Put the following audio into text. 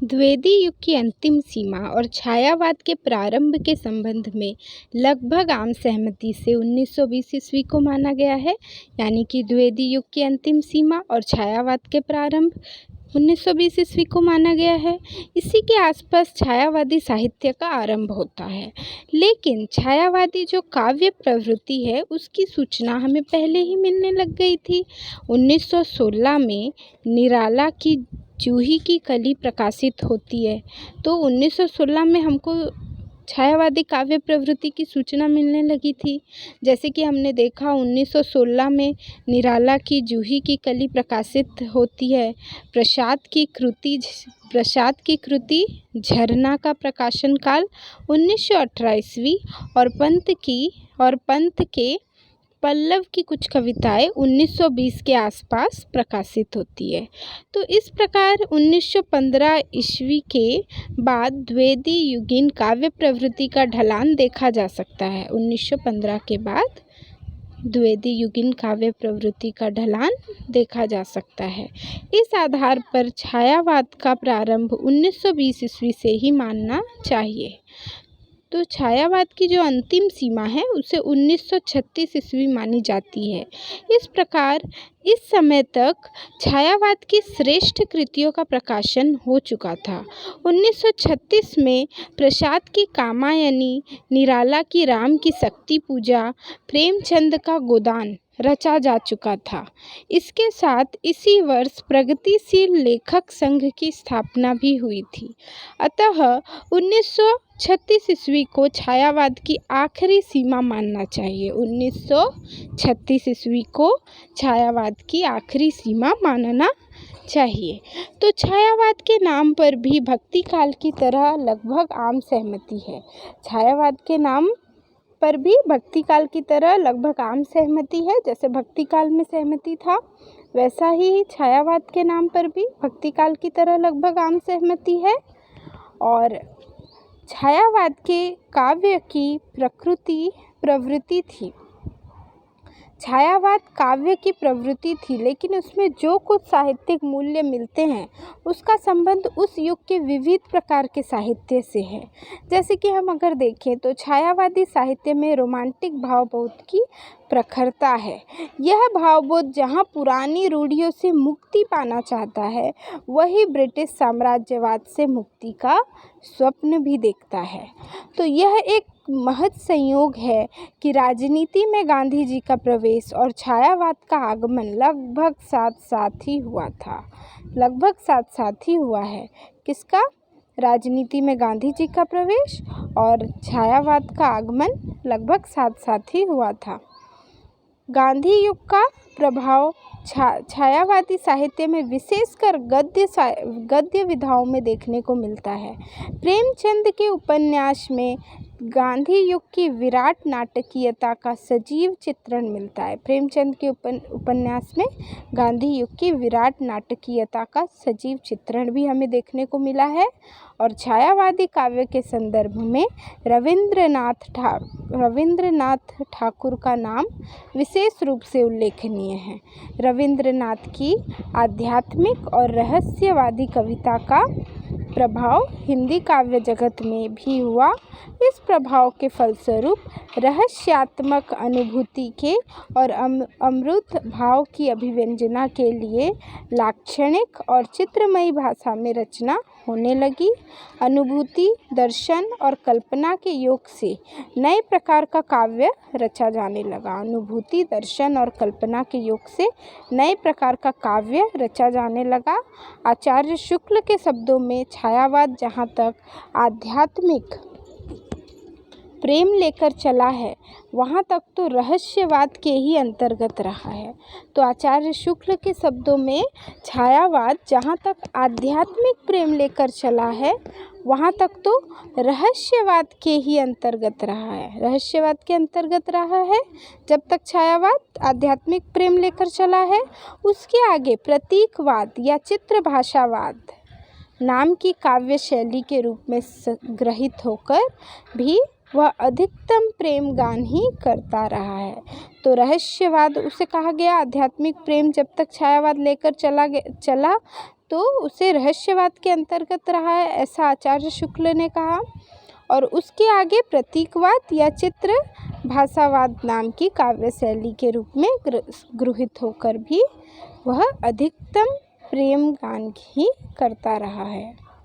द्विवेदी युग की अंतिम सीमा और छायावाद के प्रारंभ के संबंध में लगभग आम सहमति से 1920 ईस्वी को माना गया है। यानी कि द्विवेदी युग की अंतिम सीमा और छायावाद के प्रारंभ 1920 ईस्वी को माना गया है। इसी के आसपास छायावादी साहित्य का आरंभ होता है। लेकिन छायावादी जो काव्य प्रवृत्ति है उसकी सूचना हमें पहले ही मिलने लग गई थी। 1916 में निराला की जूही की कली प्रकाशित होती है। तो 1916 में हमको छायावादी काव्य प्रवृत्ति की सूचना मिलने लगी थी। जैसे कि हमने देखा 1916 में निराला की जूही की कली प्रकाशित होती है। प्रसाद की कृति झरना का प्रकाशन काल 1918 ईस्वी और पंत के पल्लव की कुछ कविताएं 1920 के आसपास प्रकाशित होती है। तो इस प्रकार 1915 ईस्वी के बाद द्विवेदी युगीन काव्य प्रवृत्ति का ढलान देखा जा सकता है। 1915 के बाद द्विवेदी युगीन काव्य प्रवृत्ति का ढलान देखा जा सकता है। इस आधार पर छायावाद का प्रारंभ 1920 ईस्वी से ही मानना चाहिए। तो छायावाद की जो अंतिम सीमा है उसे 1936 ईस्वी मानी जाती है। इस प्रकार इस समय तक छायावाद की श्रेष्ठ कृतियों का प्रकाशन हो चुका था। 1936 में प्रसाद की कामायनी, निराला की राम की शक्ति पूजा, प्रेमचंद का गोदान रचा जा चुका था। इसके साथ इसी वर्ष प्रगतिशील लेखक संघ की स्थापना भी हुई थी। अतः 1936 ईस्वी को छायावाद की आखिरी सीमा मानना चाहिए। 1936 ईस्वी को छायावाद की आखिरी सीमा मानना चाहिए। तो छायावाद के नाम पर भी भक्ति काल की तरह लगभग आम सहमति है। छायावाद के नाम पर भी भक्ति काल की तरह लगभग आम सहमति है। जैसे भक्ति काल में सहमति था वैसा ही छायावाद के नाम पर भी भक्ति काल की तरह लगभग आम सहमति है। और छायावाद के काव्य की प्रवृत्ति थी। छायावाद काव्य की प्रवृत्ति थी, लेकिन उसमें जो कुछ साहित्यिक मूल्य मिलते हैं उसका संबंध उस युग के विविध प्रकार के साहित्य से है। जैसे कि हम अगर देखें तो छायावादी साहित्य में रोमांटिक भावबोध की प्रखरता है। यह भावबोध जहाँ पुरानी रूढ़ियों से मुक्ति पाना चाहता है, वही ब्रिटिश साम्राज्यवाद से मुक्ति का स्वप्न भी देखता है। तो यह एक महत् संयोग है कि राजनीति में गांधी जी का प्रवेश और छायावाद का आगमन लगभग साथ साथ ही हुआ है। किसका? राजनीति में गांधी जी का प्रवेश और छायावाद का आगमन लगभग साथ ही हुआ था। गांधी युग का प्रभाव छायावादी साहित्य में विशेषकर गद्य विधाओं में देखने को मिलता है। प्रेमचंद के उपन्यास में गांधी युग की विराट नाटकीयता का सजीव चित्रण मिलता है। प्रेमचंद के उपन्यास में गांधी युग की विराट नाटकीयता का सजीव चित्रण भी हमें देखने को मिला है। और छायावादी काव्य के संदर्भ में रविंद्रनाथ ठाकुर का नाम विशेष रूप से उल्लेखनीय है। रविंद्रनाथ की आध्यात्मिक और रहस्यवादी कविता का प्रभाव हिंदी काव्य जगत में भी हुआ। इस प्रभाव के फलस्वरूप रहस्यात्मक अनुभूति के और अमृत भाव की अभिव्यंजना के लिए लाक्षणिक और चित्रमयी भाषा में रचना होने लगी। अनुभूति, दर्शन और कल्पना के योग से नए प्रकार का काव्य रचा जाने लगा। अनुभूति, दर्शन और कल्पना के योग से नए प्रकार का काव्य रचा जाने लगा। आचार्य शुक्ल के शब्दों में छायावाद जहाँ तक आध्यात्मिक प्रेम लेकर चला है, वहाँ तक तो रहस्यवाद के ही अंतर्गत रहा है। तो आचार्य शुक्ल के शब्दों में छायावाद जहाँ तक आध्यात्मिक प्रेम लेकर चला है, वहाँ तक तो रहस्यवाद के ही अंतर्गत रहा है। रहस्यवाद के अंतर्गत रहा है जब तक छायावाद आध्यात्मिक प्रेम लेकर चला है। उसके आगे प्रतीकवाद या चित्रभाषावाद नाम की काव्य शैली के रूप में ग्रहित होकर भी वह अधिकतम प्रेम गान ही करता रहा है। तो रहस्यवाद उसे कहा गया। आध्यात्मिक प्रेम जब तक छायावाद लेकर चला तो उसे रहस्यवाद के अंतर्गत रहा है, ऐसा आचार्य शुक्ल ने कहा। और उसके आगे प्रतीकवाद या चित्र भाषावाद नाम की काव्य शैली के रूप में गृहीत होकर भी वह अधिकतम प्रेम गान ही करता रहा है।